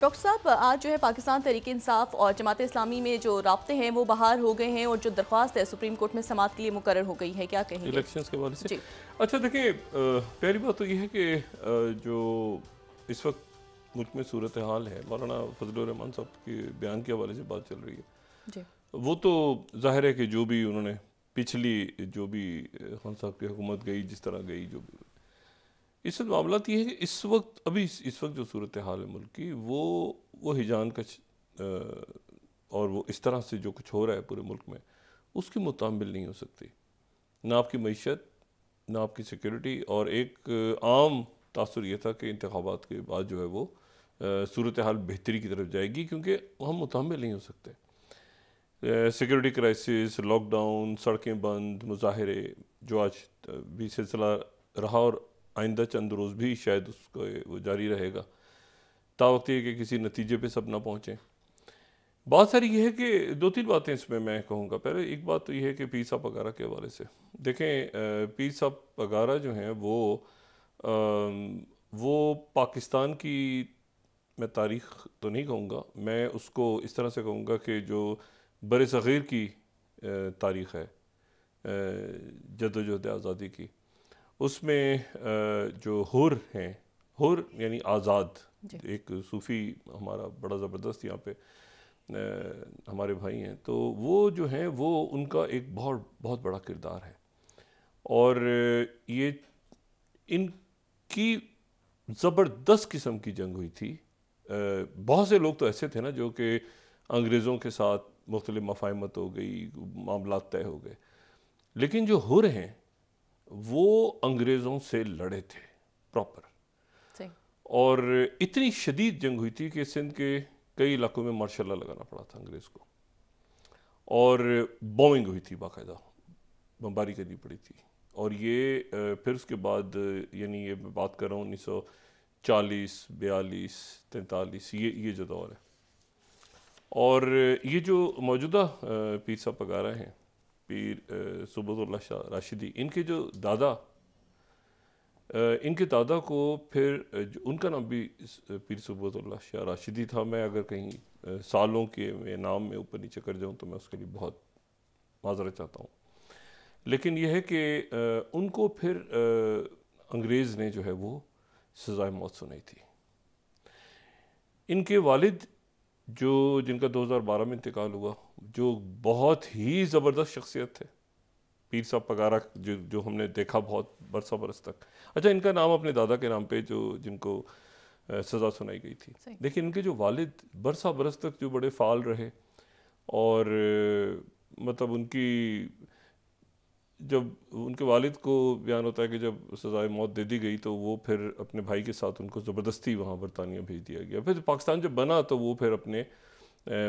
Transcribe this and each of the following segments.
Doctor साहब, आज जो है पाकिस्तान तहरीक इंसाफ और जमात इस्लामी में जो राब्ते हैं वो बहाल हो गए हैं और जो दरख्वास्त है सुप्रीम कोर्ट में समाअत के लिए मुकर्रर हो गई है, क्या कहेंगे? इलेक्शंस के हवाले से। जी। अच्छा देखिए, पहली बात तो ये है कि जो इस वक्त मुल्क में सूरत हाल है, मौलाना फजलुर रहमान साहब के बयान के हवाले से बात चल रही है, जी। वो तो जाहिर है कि जो भी उन्होंने पिछली जो भी खान साहब की हुकूमत गई, जिस तरह गई, जो भी इस वक्त मामला ये है कि इस वक्त अभी इस वक्त जो सूरत हाल है मुल्क की, वो हिजान का और वो इस तरह से जो कुछ हो रहा है पूरे मुल्क में, उसकी मुताबिल नहीं हो सकती। ना आपकी मईशत, ना आपकी सिक्योरिटी, और एक आम तासुर ये था कि इंतखाबात के बाद जो है वो सूरत हाल बेहतरी की तरफ जाएगी, क्योंकि हम मुताबिल नहीं हो सकते। सिक्योरिटी क्राइसिस, लॉकडाउन, सड़कें बंद, मुजाहरे जो आज भी सिलसिला रहा और आइंदा चंद रोज़ भी शायद उसको वो जारी रहेगा, तावक्त ये कि किसी नतीजे पे सब ना पहुँचें। बात सारी ये है कि दो तीन बातें इसमें मैं कहूँगा। पहले एक बात तो ये है कि पीर साहब वगैरह के हवाले से देखें, पीर साहब वगैरह जो हैं वो पाकिस्तान की, मैं तारीख़ तो नहीं कहूँगा, मैं उसको इस तरह से कहूँगा कि जो बर सग़ीर की तारीख़ है जद्दोजहद आज़ादी की, उसमें जो हुर हैं, हुर यानी आज़ाद, एक सूफ़ी हमारा बड़ा ज़बरदस्त यहाँ पे हमारे भाई हैं, तो वो जो हैं वो उनका एक बहुत बहुत बड़ा किरदार है। और ये इनकी ज़बरदस्त किस्म की जंग हुई थी। बहुत से लोग तो ऐसे थे ना जो कि अंग्रेज़ों के साथ मुख्तलिफ मफ़ाहमत हो गई, मामला तय हो गए, लेकिन जो हुर हैं वो अंग्रेज़ों से लड़े थे प्रॉपर। और इतनी शदीद जंग हुई थी कि सिंध के कई इलाकों में मार्शल लॉ लगाना पड़ा था अंग्रेज़ को, और बॉम्बिंग हुई थी, बाकायदा बमबारी करनी पड़ी थी। और ये फिर उसके बाद, यानी ये मैं बात कर रहा हूँ 1940, 42, 43, ये जो दौर है। और ये जो मौजूदा पीर साहब वगैरह हैं, पीर सुबतुल्लाह शाह राशिदी, इनके दादा को फिर उनका नाम भी पीर सुबतुल्लाह शाह राशिदी था। मैं अगर कहीं सालों के नाम में ऊपर नीचे कर जाऊं तो मैं उसके लिए बहुत माजरत चाहता हूँ। लेकिन यह है कि उनको फिर अंग्रेज़ ने जो है वो सज़ाए मौत सुनाई थी। इनके वालिद जिनका 2012 में इंतकाल हुआ, जो बहुत ही ज़बरदस्त शख्सियत थे, पीर साहब वगैरह जो हमने देखा बहुत बरस तक। अच्छा, इनका नाम अपने दादा के नाम पे जिनको सज़ा सुनाई गई थी, लेकिन इनके जो वालिद बरस तक जो बड़े फ़ाल रहे, और मतलब जब उनके वालिद को बयान होता है कि जब सज़ाए मौत दे दी गई तो वो फिर अपने भाई के साथ उनको ज़बरदस्ती वहाँ बरतानिया भेज दिया गया। फिर पाकिस्तान जब बना तो वो फिर अपने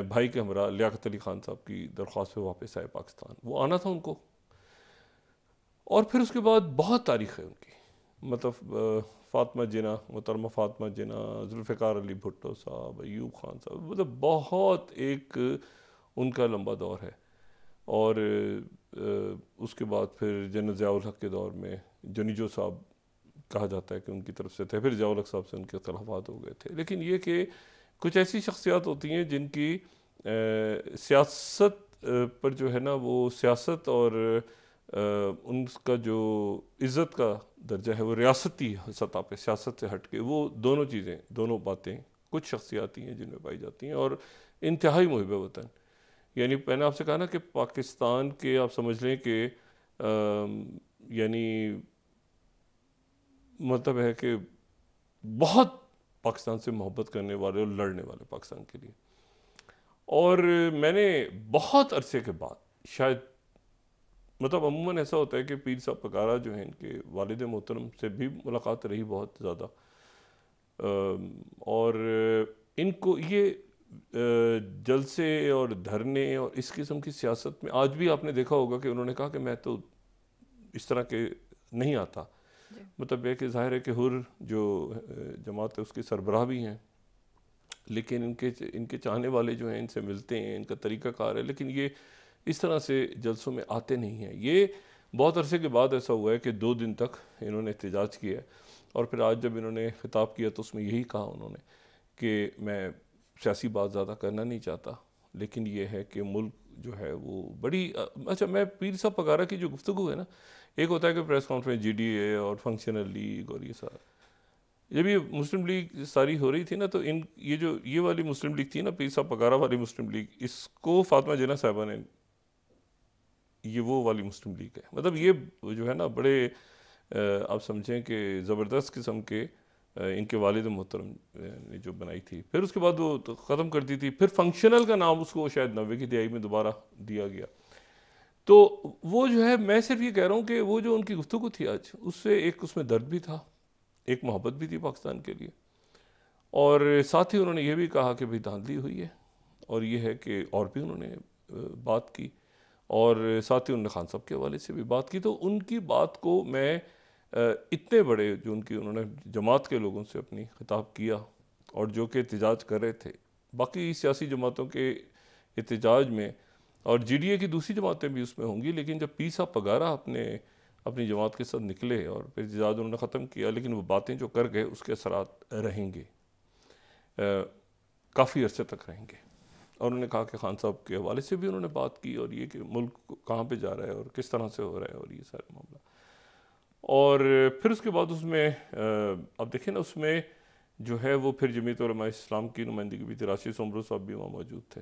भाई के हमरा लियाकत अली ख़ान साहब की दरख्वास्त पे वापस आए पाकिस्तान। वो आना था उनको, और फिर उसके बाद बहुत तारीख़ है उनकी, मतलब फ़ातिमा जिना, मोहतरमा फ़ातिमा जिना, जुल्फ़िकार अली भुट्टो साहब, अयूब ख़ान साहब, मतलब बहुत एक उनका लंबा दौर है। और उसके बाद फिर जनरल ज़ियाउल हक़ के दौर में जनीजो साहब कहा जाता है कि उनकी तरफ से थे, फिर ज़ियाउल हक़ साहब से उनके ख़िलाफ़ात हो गए थे। लेकिन ये कि कुछ ऐसी शख्सियात होती हैं जिनकी सियासत पर जो है ना, वो सियासत और उनका जो इज़्ज़त का दर्जा है वो रियासती सतह पे सियासत से हट के, वो दोनों बातें कुछ शख्सियात हैं जिनमें पाई जाती हैं, और इंतहाई मुहिब वतन। यानी मैंने आपसे कहा ना कि पाकिस्तान के आप समझ लें कि यानी मतलब है कि बहुत पाकिस्तान से मोहब्बत करने वाले और लड़ने वाले पाकिस्तान के लिए। और मैंने बहुत अरसे के बाद, शायद मतलब अमूमन ऐसा होता है कि पीर साहब वगैरह जो हैं, इनके वालिद मोहतरम से भी मुलाकात रही बहुत ज़्यादा, और इनको ये जलसे और धरने और इस किस्म की सियासत में आज भी आपने देखा होगा कि उन्होंने कहा कि मैं तो इस तरह के नहीं आता। मतलब यह कि ज़ाहिर है कि हुर जो जमात है उसके सरबराह भी हैं, लेकिन इनके चाहने वाले जो हैं इनसे मिलते हैं, इनका तरीक़ाकार है, लेकिन ये इस तरह से जलसों में आते नहीं हैं। ये बहुत अरसे के बाद ऐसा हुआ है कि 2 दिन तक इन्होंने एहतजाज किया है, और फिर आज जब इन्होंने खिताब किया तो उसमें यही कहा उन्होंने कि मैं सियासी बात ज़्यादा करना नहीं चाहता, लेकिन ये है कि मुल्क जो है वो बड़ी अच्छा, मैं पीर साहब पगारा की जो गुफ्तगू है ना, एक होता है कि प्रेस कॉन्फ्रेंस GDA और फंक्शनल लीग और ये सारा, जब ये मुस्लिम लीग सारी हो रही थी ना, तो इन ये वाली मुस्लिम लीग थी ना, पीर साहब पगारा वाली मुस्लिम लीग, इसको फातिमा जिन्ना साहिबा ने, ये वो वाली मुस्लिम लीग है। मतलब ये जो है ना बड़े आप समझें कि ज़बरदस्त किस्म के इनके वालिद मोहतरम ने जो बनाई थी, फिर उसके बाद वो तो ख़त्म कर दी थी, फिर फंक्शनल का नाम उसको शायद 90 की दिहाई में दोबारा दिया गया। तो वो जो है, मैं सिर्फ ये कह रहा हूँ कि वो जो उनकी गुफ्तगू थी आज, उससे एक उसमें दर्द भी था, एक मोहब्बत भी थी पाकिस्तान के लिए, और साथ ही उन्होंने ये भी कहा कि भाई धांधली हुई है, और ये है कि और भी उन्होंने बात की, और साथ ही उन्होंने खान साहब के हवाले से भी बात की। तो उनकी बात को मैं इतने बड़े जो उन्होंने जमात के लोगों से अपनी खिताब किया, और जो कि एहतजाज कर रहे थे, बाकी सियासी जमातों के एहतजाज में, और GDA की दूसरी जमातें भी उसमें होंगी, लेकिन जब पीर साहब पगारा अपनी जमात के साथ निकले और फिर एहतजाज उन्होंने ख़त्म किया, लेकिन वो बातें जो कर गए उसके असरात रहेंगे, काफ़ी अरसे तक रहेंगे। और उन्होंने कहा कि खान साहब के हवाले से भी उन्होंने बात की, और ये कि मुल्क कहाँ पे जा रहा है और किस तरह से हो रहा है, और ये सारा मामला। और फिर उसके बाद उसमें अब देखिए ना, उसमें जो है वो फिर जमीयत उलमा इस्लाम की नुमाइंदगी भी थी, राशिद सोमरो साहब भी वहाँ मौजूद थे,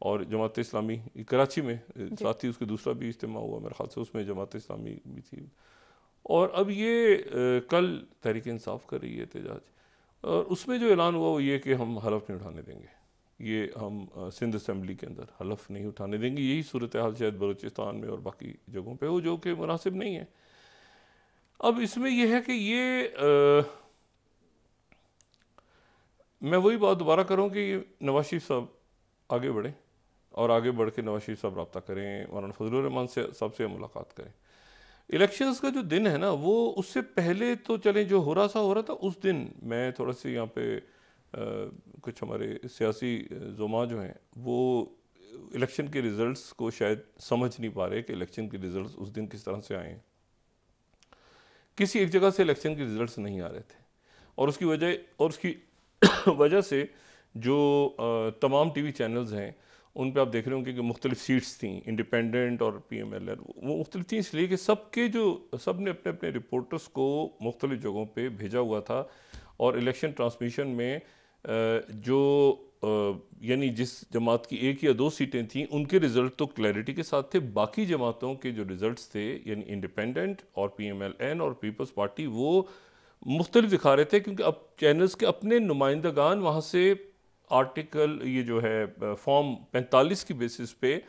और जमात इस्लामी कराची में साथ ही उसके दूसरा भी इज्तिमा हुआ मेरे ख्याल से, उसमें जमात इस्लामी भी थी। और अब ये कल तहरीक इंसाफ कर रही है एहतजाज, और उसमें जो ऐलान हुआ वो ये कि हम हलफ नहीं उठाने देंगे, ये हम सिंध असम्बली के अंदर हलफ नहीं उठाने देंगे। यही सूरत हाल शायद बलूचिस्तान में और बाकी जगहों पे हो, जो कि मुनासिब नहीं है। अब इसमें यह है कि मैं वही बात दोबारा करूँ कि नवाज शरीफ साहब आगे बढ़ें, और आगे बढ़ के नवाज शरीफ साहब रब्ता करें, मौलाना फजलुर रहमान से सबसे मुलाकात करें। इलेक्शंस का जो दिन है ना, वो उससे पहले तो चले जो हो रहा था, उस दिन मैं थोड़ा सी यहाँ पे कुछ हमारे सियासी ज़ुमा जो हैं वो इलेक्शन के रिज़ल्ट्स को शायद समझ नहीं पा रहे कि इलेक्शन के रिज़ल्ट्स उस दिन किस तरह से आए हैं। किसी एक जगह से इलेक्शन के रिज़ल्ट्स नहीं आ रहे थे, और उसकी वजह से जो तमाम TV चैनल्स हैं उन पे आप देख रहे होंगे कि मुख्तलिफ सीट्स थी, इंडिपेंडेंट और PMLN, वो मुख्तलिफ थी इसलिए कि सब ने अपने अपने रिपोर्टर्स को मुख्तलिफ जगहों पे भेजा हुआ था, और इलेक्शन ट्रांसमिशन में जो यानी जिस जमात की 1 या 2 सीटें थीं उनके रिज़ल्ट तो क्लैरिटी के साथ थे, बाकी जमातों के जो रिज़ल्ट्स थे यानी इंडिपेंडेंट और PMLN और पीपल्स पार्टी वो मुख्तलिफ दिखा रहे थे, क्योंकि अब चैनल्स के अपने नुमाइंदगान वहाँ से आर्टिकल ये जो है फॉर्म 45 की बेसिस पे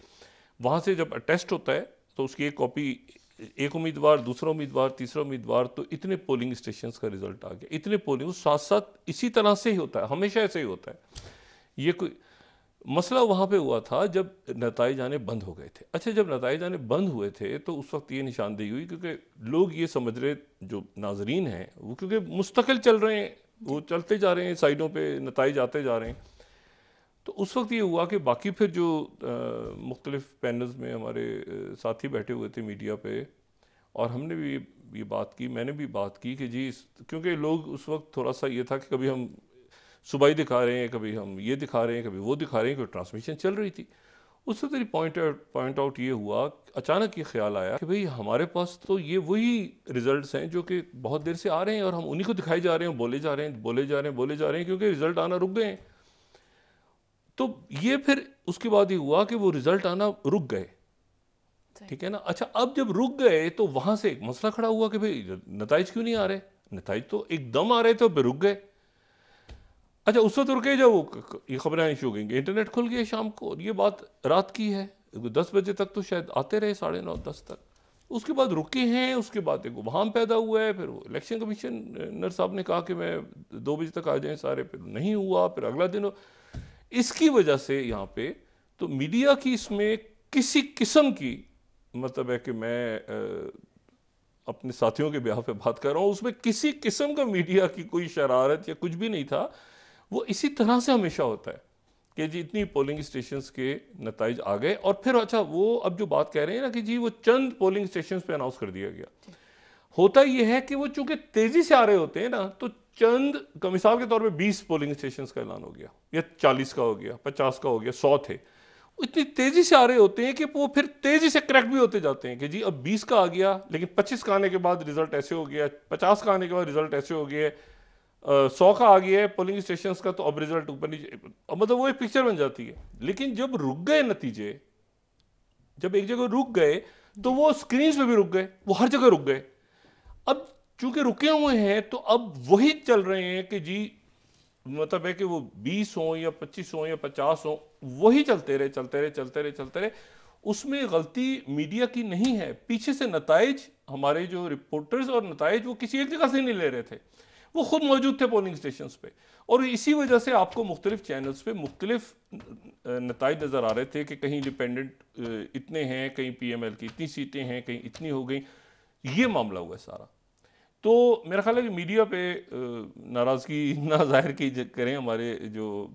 वहाँ से जब अटेस्ट होता है तो उसकी एक कॉपी, एक उम्मीदवार, दूसरा उम्मीदवार, तीसरा उम्मीदवार, तो इतने पोलिंग स्टेशंस का रिजल्ट आ गया, इतने पोलिंग साथ साथ इसी तरह से ही होता है, हमेशा ऐसे ही होता है। ये कोई मसला वहाँ पे हुआ था जब नताइज आने बंद हो गए थे। अच्छा, जब नताइज आने बंद हुए थे तो उस वक्त ये निशानदेही हुई, क्योंकि लोग ये समझ रहे, जो नाजरीन हैं वो क्योंकि मुस्तकिल चल रहे हैं, वो चलते जा रहे हैं, साइडों पे नताइज आते जा रहे हैं, तो उस वक्त ये हुआ कि बाकी फिर जो मुख्तलिफ पैनल्स में हमारे साथी बैठे हुए थे मीडिया पे, और हमने भी ये बात की, मैंने भी बात की कि जी क्योंकि लोग उस वक्त थोड़ा सा ये था कि कभी हम सुबाई दिखा रहे हैं, कभी हम ये दिखा रहे हैं, कभी वो दिखा रहे हैं, कोई ट्रांसमिशन चल रही थी। उससे तेरी पॉइंट आउट ये हुआ, अचानक ये ख्याल आया कि भाई हमारे पास तो ये वही रिजल्ट्स हैं जो कि बहुत देर से आ रहे हैं, और हम उन्हीं को दिखाई जा रहे हैं, बोले जा रहे हैं, क्योंकि रिजल्ट आना रुक गए हैं। तो ये फिर उसके बाद ये हुआ कि वो रिजल्ट आना रुक गए, ठीक है ना। अच्छा, अब जब रुक गए तो वहां से एक मसला खड़ा हुआ कि भाई नताइज क्यों नहीं आ रहे, नताइज तो एकदम आ रहे थे, फिर रुक गए। अच्छा, उस वक्त रुके जब ये खबरें आनी शुरू हो गई, इंटरनेट खुल गया शाम को, और ये बात रात की है, 10 बजे तक तो शायद आते रहे, 9:30 10 तक, उसके बाद रुके हैं। उसके बाद एक वहाम पैदा हुआ है, फिर वो इलेक्शन कमीशनर साहब ने कहा कि मैं 2 बजे तक आ जाएं सारे, फिर नहीं हुआ, फिर अगला दिन इसकी वजह से यहाँ पे तो मीडिया की इसमें किसी किस्म की, मतलब है कि मैं अपने साथियों के ब्याह पे बात कर रहा हूँ, उसमें किसी किस्म का मीडिया की कोई शरारत या कुछ भी नहीं था। वो इसी तरह से हमेशा होता है कि जी इतनी पोलिंग स्टेशंस के नताइज आ गए, और फिर अच्छा वो अब जो बात कह रहे हैं ना कि जी वो चंद पोलिंग स्टेशंस पे अनाउंस कर दिया गया, होता यह है कि वो चूंकि तेजी से आ रहे होते हैं ना, तो चंद का मिसाल के तौर पे 20 पोलिंग स्टेशंस का ऐलान हो गया, या 40 का हो गया, 50 का हो गया, 100 थे, वो इतनी तेजी से आ रहे होते हैं कि वो फिर तेजी से क्रैक भी होते जाते हैं कि जी अब 20 का आ गया, लेकिन 25 का आने के बाद रिजल्ट ऐसे हो गया, 50 का आने के बाद रिजल्ट ऐसे हो गया, 100 का आ गया है पोलिंग स्टेशंस का, तो अब रिजल्ट ऊपर नीचे, मतलब वो एक पिक्चर बन जाती है। लेकिन जब रुक गए नतीजे, जब एक जगह रुक गए तो वो स्क्रीन पे भी रुक गए, वो हर जगह रुक गए। अब चूंकि रुके हुए हैं तो अब वही चल रहे हैं कि जी मतलब है कि वो 20 हो या 25 हो या 50 हो, वही चलते रहे चलते रहे चलते रहे चलते रहे। उसमें गलती मीडिया की नहीं है, पीछे से नताइज हमारे जो रिपोर्टर्स और नताइज वो किसी एक जगह से नहीं ले रहे थे, वो खुद मौजूद थे पोलिंग स्टेशंस पे, और इसी वजह से आपको मुख्तलिफ चैनल्स पे मुख्तलिफ नताइज नज़र आ रहे थे कि कहीं इंडिपेंडेंट इतने हैं, कहीं PML की इतनी सीटें हैं, कहीं इतनी हो गई। ये मामला हुआ है सारा। तो मेरा ख्याल है कि मीडिया पे नाराज़गी ना जाहिर की करें, हमारे जो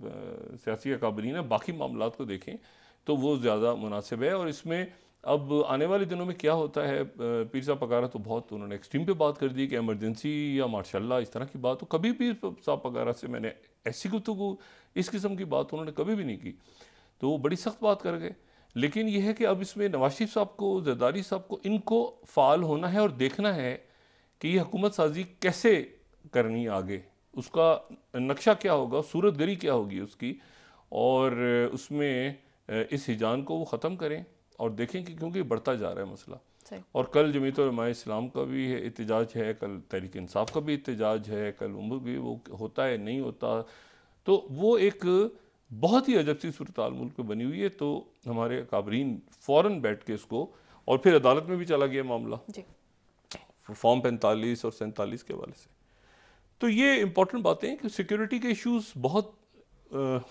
सियासी अकाबरीन हैं, बाकी मामलात को देखें तो वो ज़्यादा मुनासिब है। और इसमें अब आने वाले दिनों में क्या होता है, पीर साहब पकारा तो बहुत उन्होंने एक्सट्रीम पे बात कर दी कि इमरजेंसी या माशाल्लाह इस तरह की बात हो, कभी पीर साहब पकारा से मैंने ऐसी गुफ्तगू इस किस्म की बात उन्होंने कभी भी नहीं की, तो वो बड़ी सख्त बात कर गए। लेकिन यह है कि अब इसमें नवाज शरीफ साहब को, जरदारी साहब को, इनको फ़ाल होना है और देखना है कि ये हुकूमत साजी कैसे करनी आगे, उसका नक्शा क्या होगा, सूरत गरी क्या होगी उसकी, और उसमें इस हिजान को वो ख़त्म करें और देखें कि क्योंकि बढ़ता जा रहा है मसला। और कल जमीयत उलमा इस्लाम का भी एहतजाज है, कल तहरीक इंसाफ का भी एहतजाज है, कल उम्र भी वो होता है नहीं होता, तो वो एक बहुत ही अजब सी सूरत हाल मुल्क में बनी हुई है। तो हमारे काबरीन फ़ौरन बैठ के इसको, और फिर अदालत में भी चला गया मामला फॉर्म 45 और 47 के हवाले से। तो ये इंपॉर्टेंट बातें हैं कि सिक्योरिटी के इश्यूज बहुत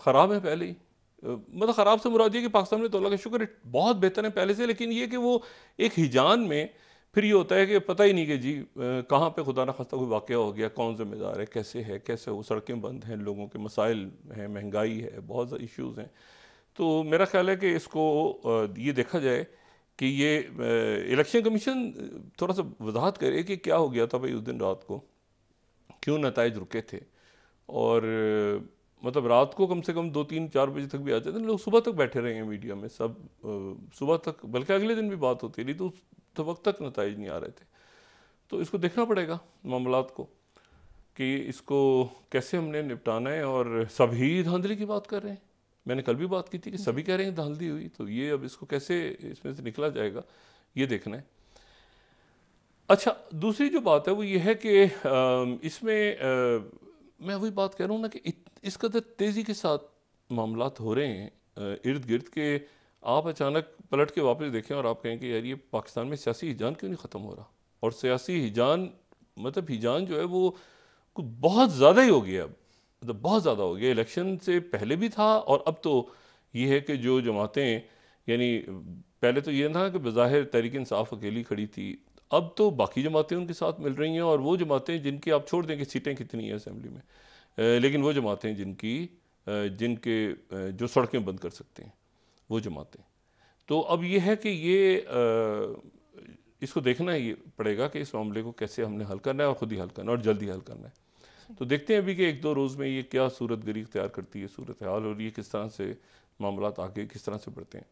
ख़राब है पहले ही, मतलब ख़राब से मुराद ये कि पाकिस्तान में तो अल्लाह का शुक्र बहुत बेहतर है पहले से, लेकिन ये कि वो एक हिजान में फिर ये होता है कि पता ही नहीं कि जी कहाँ पे खुदा न खास्ता कोई वाक़या हो गया, कौन ज़िम्मेदार है, कैसे वो सड़कें बंद हैं, लोगों के मसाइल हैं, महंगाई है, बहुत सारे इश्यूज़ हैं। तो मेरा ख्याल है कि इसको ये देखा जाए कि ये इलेक्शन कमीशन थोड़ा सा वजाहत करे कि क्या हो गया था भाई उस दिन रात को, क्यों नताइज रुके थे, और मतलब रात को कम से कम 2-3-4 बजे तक भी आ जाते हैं लोग, सुबह तक बैठे रहे हैं मीडिया में सब, सुबह तक, बल्कि अगले दिन भी बात होती रही, तो उस वक्त तक नताइज नहीं आ रहे थे। तो इसको देखना पड़ेगा मामलात को कि इसको कैसे हमने निपटाना है। और सभी धांधली की बात कर रहे हैं, मैंने कल भी बात की थी कि सभी कह रहे हैं धांधली हुई, तो ये अब इसको कैसे इसमें से निकला जाएगा ये देखना है। अच्छा, दूसरी जो बात है वो ये है कि इसमें मैं वही बात कह रहा हूँ ना कि इस कदर तेज़ी के साथ मामलात हो रहे हैं इर्द गिर्द के, आप अचानक पलट के वापस देखें और आप कहें कि यार ये पाकिस्तान में सियासी हिजान क्यों नहीं ख़त्म हो रहा। और सियासी हिजान, मतलब हिजान जो है वो कुछ बहुत ज़्यादा ही हो गया, अब मतलब बहुत ज़्यादा हो गया, इलेक्शन से पहले भी था और अब तो ये है कि जो जमातें, यानी पहले तो ये था कि बज़ाहिर तहरीक इंसाफ अकेली खड़ी थी, अब तो बाकी जमातें उनके साथ मिल रही हैं, और वो जमातें जिनकी आप छोड़ दें कि सीटें कितनी हैं असेंबली में, लेकिन वो जमातें जिनके जो सड़कें बंद कर सकते हैं वो जमातें। तो अब ये है कि ये इसको देखना ही पड़ेगा कि इस मामले को कैसे हमने हल करना है, और ख़ुद ही हल करना है और जल्दी हल करना है। तो देखते हैं अभी कि 1-2 रोज़ में ये क्या सूरत गरी इख्तियार करती है सूरत हाल, और ये किस तरह से मामलात आगे किस तरह से बढ़ते हैं।